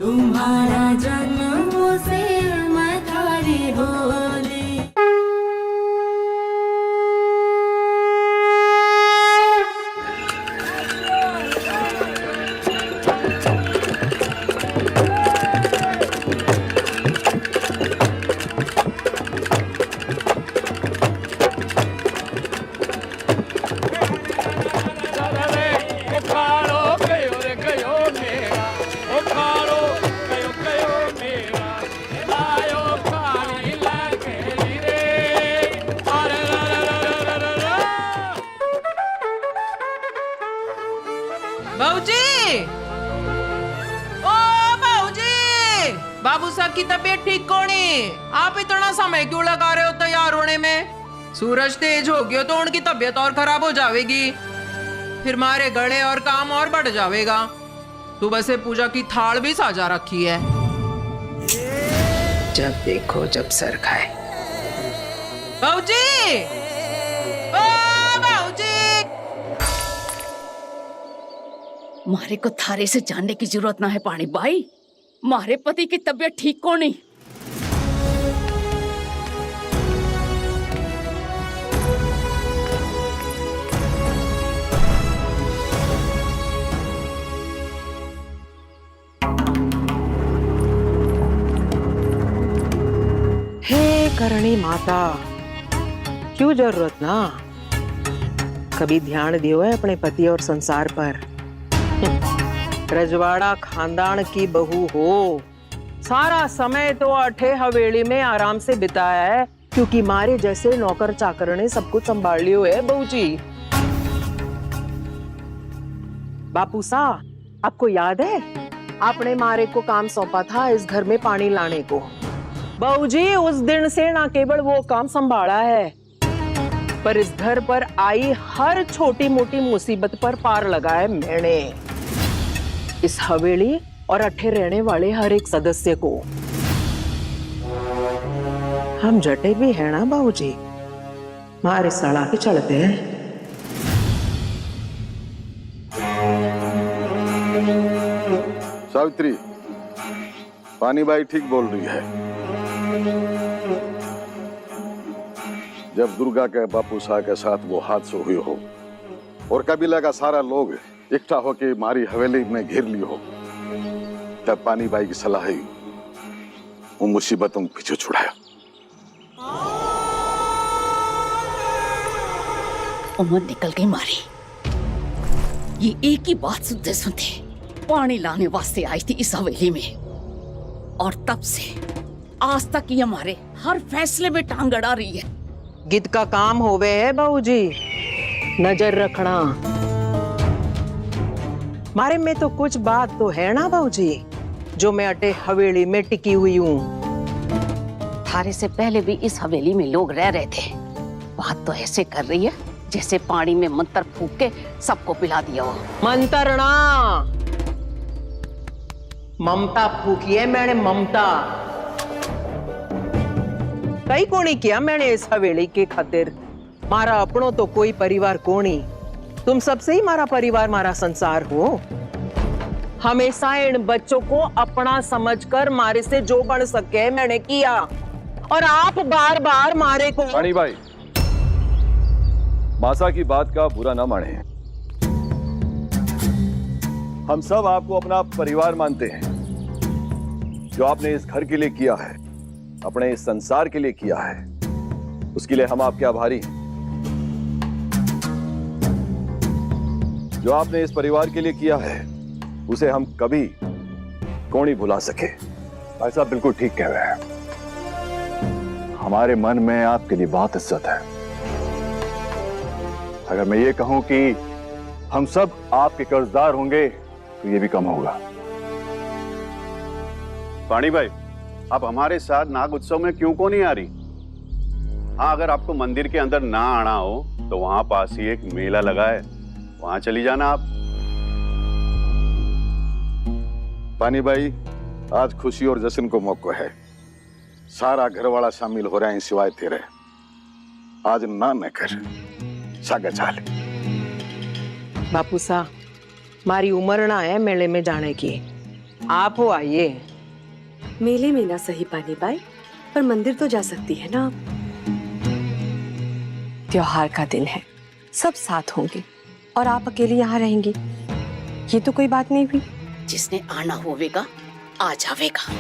तुम्हारा जन्म से मैं थारी होली। बाबू साहब की तबीयत ठीक कोनी। आप इतना समय क्यों लगा रहे हो तैयार होने में? सूरज तेज हो गया तो उनकी तबीयत और खराब हो जाएगी, फिर मारे गले और काम और बढ़ जाएगा। सुबह से पूजा की थाल भी साजा रखी है। जब देखो जब सर खाए। बाबूजी, ओ बाबूजी, मारे को थारे से जानने की जरूरत ना है पानी बाई। मारे पति की तबीयत ठीक को नहीं। हे करणी माता, क्यों जरूरत ना? कभी ध्यान दियो है अपने पति और संसार पर। रजवाड़ा खानदान की बहू हो, सारा समय तो अठे हवेली में आराम से बिताया है, क्योंकि मारे जैसे नौकर चाकर ने सब कुछ संभाल लियो है बहू जी। बापू सा, आपको याद है आपने मारे को काम सौंपा था इस घर में पानी लाने को। बहू जी उस दिन से ना केवल वो काम संभाला है, पर इस घर पर आई हर छोटी मोटी मुसीबत पर पार लगाए मैंने। इस हवेली और अठे रहने वाले हर एक सदस्य को। हम जटे भी है ना बाबूजी, मारे सड़ा के चलते हैं। सावित्री, पानी बाई ठीक बोल रही है। जब दुर्गा के बापू साहब के साथ वो हादसा हुई हो और कबीला का सारा लोग इकट्ठा होके मारी हवेली में घेर ली हो, तब पानी बाई की सलाह ही वो मुसीबतों को पीछे छुड़ाया। उम्र निकल गई मारी। ये एक ही बात सुनते सुनते पानी लाने वास्ते आई थी इस हवेली में, और तब से आज तक ये हमारे हर फैसले में टांग अड़ा रही है। गिद्ध का काम होवे है बहू जी, नजर रखना। मारे में तो कुछ बात तो है ना बहू जी, जो मैं अटे हवेली में टिकी हुई हूँ। थारे से पहले भी इस हवेली में लोग रह रहे थे। बात तो ऐसे कर रही है जैसे पानी में मंत्र फूंक के सबको पिला दिया हो। मंत्र ना, ममता फूकी है मैंने, ममता। कई कोनी किया मैंने इस हवेली के खातिर। मारा अपनों तो कोई परिवार कोनी, तुम सबसे ही मारा परिवार, मारा संसार हो। हमेशा इन बच्चों को अपना समझकर मारे से जो बन सके मैंने किया, और आप बार बार मारे को। रानी भाई, मासा की बात का बुरा ना माने। हम सब आपको अपना परिवार मानते हैं। जो आपने इस घर के लिए किया है, अपने इस संसार के लिए किया है, उसके लिए हम आपके आभारी हैं। जो आपने इस परिवार के लिए किया है, उसे हम कभी कौन ही भुला सके। भाई साहब बिल्कुल ठीक कह रहे हैं। हमारे मन में आपके लिए बहुत इज्जत है। अगर मैं ये कहूं कि हम सब आपके कर्जदार होंगे तो ये भी कम होगा। पानी भाई, आप हमारे साथ नाग उत्सव में क्यों को नहीं आ रही? हाँ, अगर आपको मंदिर के अंदर ना आना हो तो वहां पास ही एक मेला लगा है, वहां चली जाना आप। पानी भाई, आज खुशी और जश्न को मौका है। सारा घर वाला शामिल हो रहे हैं सिवाय तेरे। आज ना न कर, सागा चाल। बापू सा, मारी उम्र ना है मेले में जाने की। आप हो आइए। मेले में ना सही पानी बाई, पर मंदिर तो जा सकती है ना आप। त्योहार का दिन है, सब साथ होंगे और आप अकेली यहाँ रहेंगी, ये तो कोई बात नहीं हुई। जिसने आना होवेगा आ जावेगा।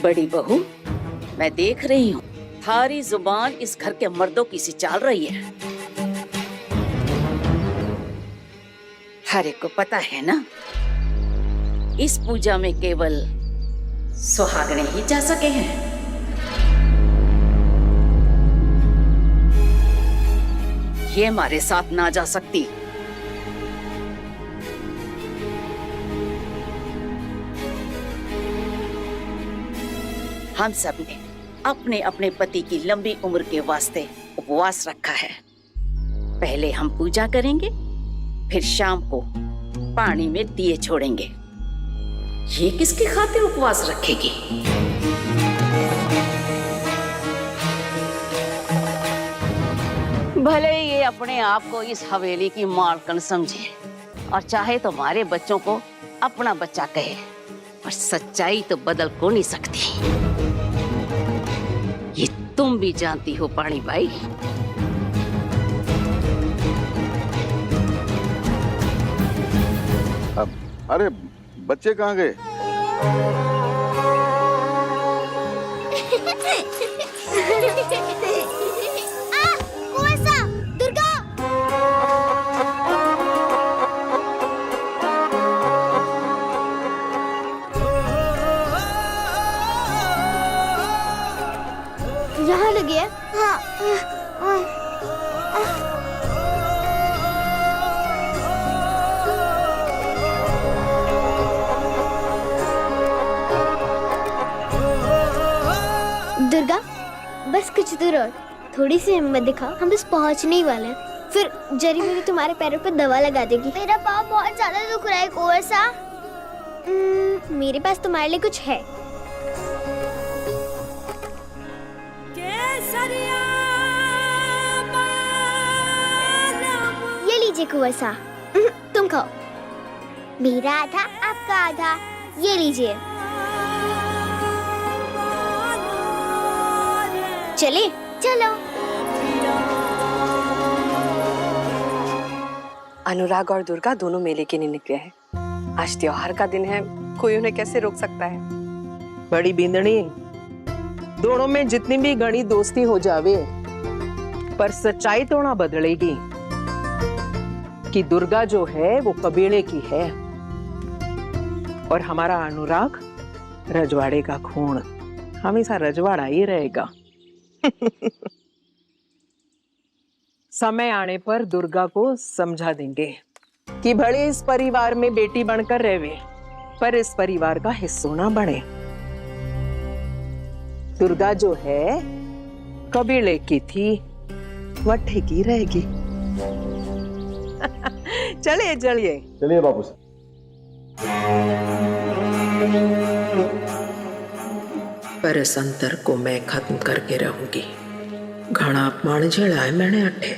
बड़ी बहू, मैं देख रही हूँ थारी जुबान इस घर के मर्दों की सी चाल रही है। हर एक को पता है ना, इस पूजा में केवल सुहागने ही जा सके हैं। ये हमारे साथ ना जा सकती। हम सब ने अपने अपने पति की लंबी उम्र के वास्ते उपवास रखा है। पहले हम पूजा करेंगे, फिर शाम को पानी में दिए छोड़ेंगे। ये किसकी खातिर उपवास रखेगी? भले ये अपने आप को इस हवेली की मालकन समझे और चाहे तो हमारे बच्चों को अपना बच्चा कहे, पर सच्चाई तो बदल को नहीं सकती। ये तुम भी जानती हो पानी बाई। अब अरे बच्चे कहाँ गए? यहाँ लगी है। हाँ। दुर्गा, बस कुछ दूर और, थोड़ी सी हिम्मत दिखा, हम बस पहुँचने ही वाले हैं। फिर जरी मुझे तुम्हारे पैरों पर दवा लगा देगी। मेरा पाँव बहुत ज्यादा दुख रहा है कुंवर सा। मेरे पास तुम्हारे लिए कुछ है। ये लीजिए कुंवर सा, तुम खाओ। मेरा आधा, आपका आधा। ये लीजिए। चले, चलो। अनुराग और दुर्गा दोनों मेले के लिए निकले हैं। आज त्योहार का दिन है, कोई उन्हें कैसे रोक सकता है? बड़ी बिंदनी, दोनों में जितनी भी घनी दोस्ती हो जावे, पर सच्चाई तो ना बदलेगी कि दुर्गा जो है वो कबीले की है और हमारा अनुराग रजवाड़े का खून, हमेशा रजवाड़ा ही रहेगा। समय आने पर दुर्गा को समझा देंगे कि भले इस परिवार में बेटी बनकर रहे, पर इस परिवार का हिस्सा ना बने। दुर्गा जो है कबीले की थी, वह ठेकी रहेगी। चलिए चलिए चलिए बापू साहब। पर इस अंतर को मैं खत्म करके रहूंगी। घना अपमान झेला है मैंने अट्ठे,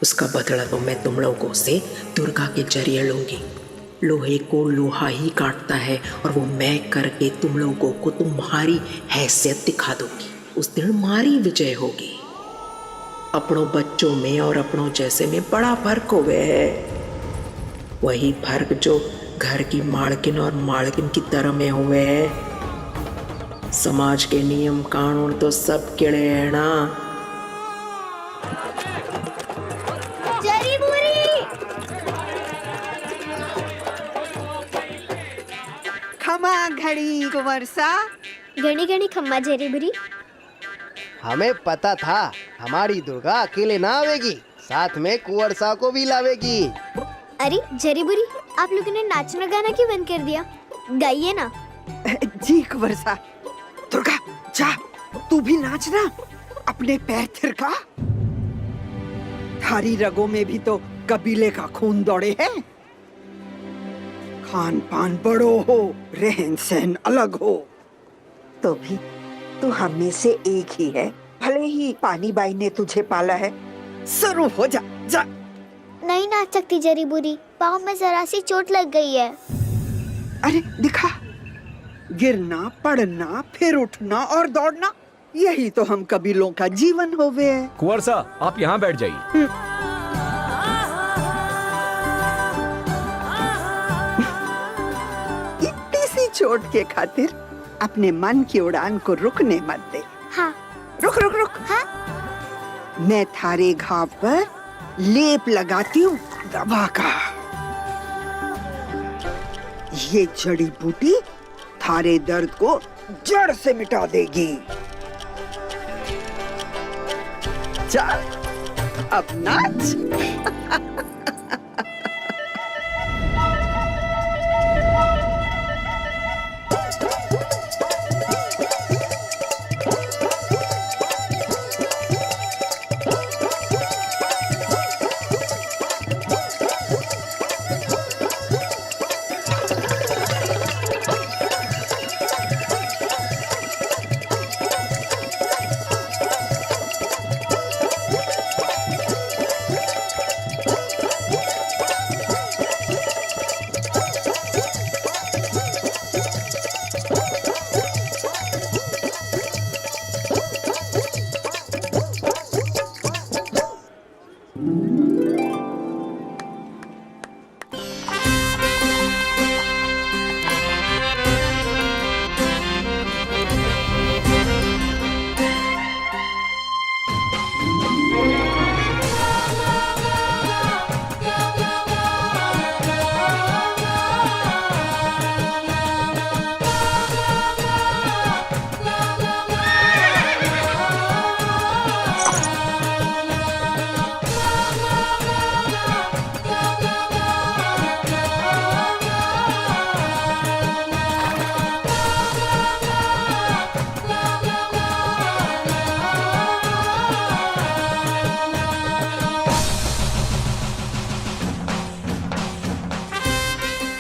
उसका बदला तो मैं तुम लोगों से दुर्गा के जरिए लूंगी। लोहे को लोहा ही काटता है और वो मैं करके तुम लोगों को तुम्हारी हैसियत दिखा दूंगी। उस दिन हमारी विजय होगी। अपनों बच्चों में और अपनों जैसे में बड़ा फर्क हो गया है। वही फर्क जो घर की मालकिन और मालकिन की तरह में हुए है। समाज के नियम कानून तो सब किड़े हैं ना। जरी बुरी। खमा घड़ी कुंवर सा। घड़ी घड़ी खम्मा जरी बुरी। हमें पता था हमारी दुर्गा अकेले ना आवेगी, साथ में कुंवर सा को भी लावेगी। अरे जरी बुरी, आप लोगों ने नाचना गाना क्यों बंद कर दिया? गाइए ना। जी कुंवर सा। दुर्गा जा, तू भी नाचना, अपने पैर थिरका। थारी रगों में भी तो कबीले का खून दौड़े है। खान पान बड़ो हो, रहन सहन अलग हो, तो भी तू हम में से एक ही है। भले ही पानी बाई ने तुझे पाला है। शुरू हो जा, जा। नहीं नाच सकती जरी बुरी, पाँव में जरा सी चोट लग गई है। अरे दिखा, गिरना, पड़ना, फिर उठना और दौड़ना, यही तो हम कबीलों का जीवन होवे है। कुंवर सा, आप यहाँ बैठ जाइए। इतनी सी चोट के खातिर अपने मन की उड़ान को रुकने मत दे। हाँ। रुक रुक रुक। हाँ? मैं थारे घाव पर लेप लगाती हूँ दवा का। ये जड़ी बूटी थारे दर्द को जड़ से मिटा देगी। चल अब नाच।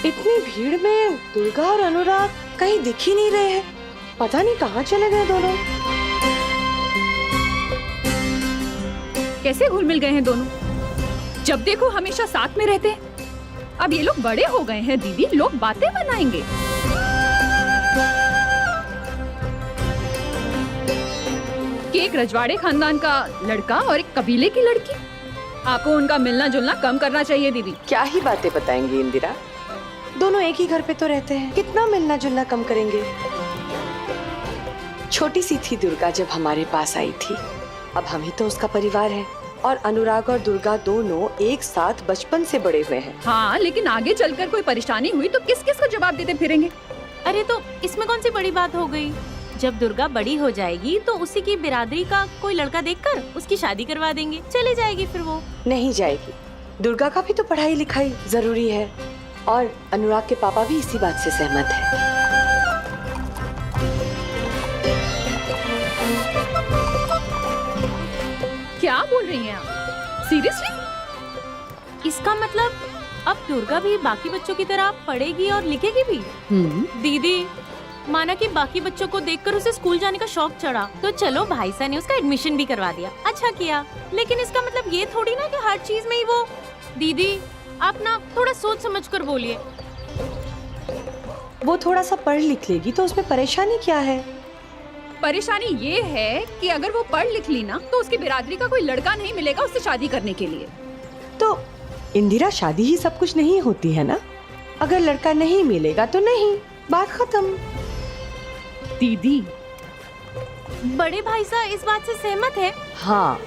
इतनी भीड़ में दुर्गा और अनुराग कहीं दिख ही नहीं रहे हैं। पता नहीं कहाँ चले गए दोनों। कैसे घुल मिल गए हैं दोनों? जब देखो हमेशा साथ में रहते हैं। अब ये लोग बड़े हो गए हैं दीदी, लोग बातें बनाएंगे। कि एक रजवाड़े खानदान का लड़का और एक कबीले की लड़की, आपको उनका मिलना जुलना कम करना चाहिए दीदी। क्या ही बातें बताएंगी इंदिरा, दोनों एक ही घर पे तो रहते हैं, कितना मिलना जुलना कम करेंगे। छोटी सी थी दुर्गा जब हमारे पास आई थी, अब हम ही तो उसका परिवार है। और अनुराग और दुर्गा दोनों एक साथ बचपन से बड़े हुए हैं। हाँ, लेकिन आगे चलकर कोई परेशानी हुई तो किस किस को जवाब देते फिरेंगे? अरे तो इसमें कौन सी बड़ी बात हो गई? जब दुर्गा बड़ी हो जाएगी तो उसी की बिरादरी का कोई लड़का देखकर उसकी शादी करवा देंगे, चली जाएगी फिर वो। नहीं जाएगी, दुर्गा का भी तो पढ़ाई लिखाई जरूरी है और अनुराग के पापा भी इसी बात से सहमत है। क्या बोल रही हैं आप? सीरियसली? इसका मतलब अब दुर्गा भी बाकी बच्चों की तरह पढ़ेगी और लिखेगी भी? दीदी, माना कि बाकी बच्चों को देखकर उसे स्कूल जाने का शौक चढ़ा, तो चलो भाई साहब ने उसका एडमिशन भी करवा दिया, अच्छा किया। लेकिन इसका मतलब ये थोड़ी ना कि हर चीज में ही वो। दीदी, आप ना थोड़ा सोच समझ कर बोलिए। वो थोड़ा सा पढ़ लिख लेगी तो उसमें परेशानी क्या है? परेशानी ये है कि अगर वो पढ़ लिख ली ना तो उसकी बिरादरी का कोई लड़का नहीं मिलेगा उससे शादी करने के लिए। तो इंदिरा, शादी ही सब कुछ नहीं होती है ना, अगर लड़का नहीं मिलेगा तो नहीं, बात खत्म। दीदी, बड़े भाई साहब इस बात से सहमत है? हाँ,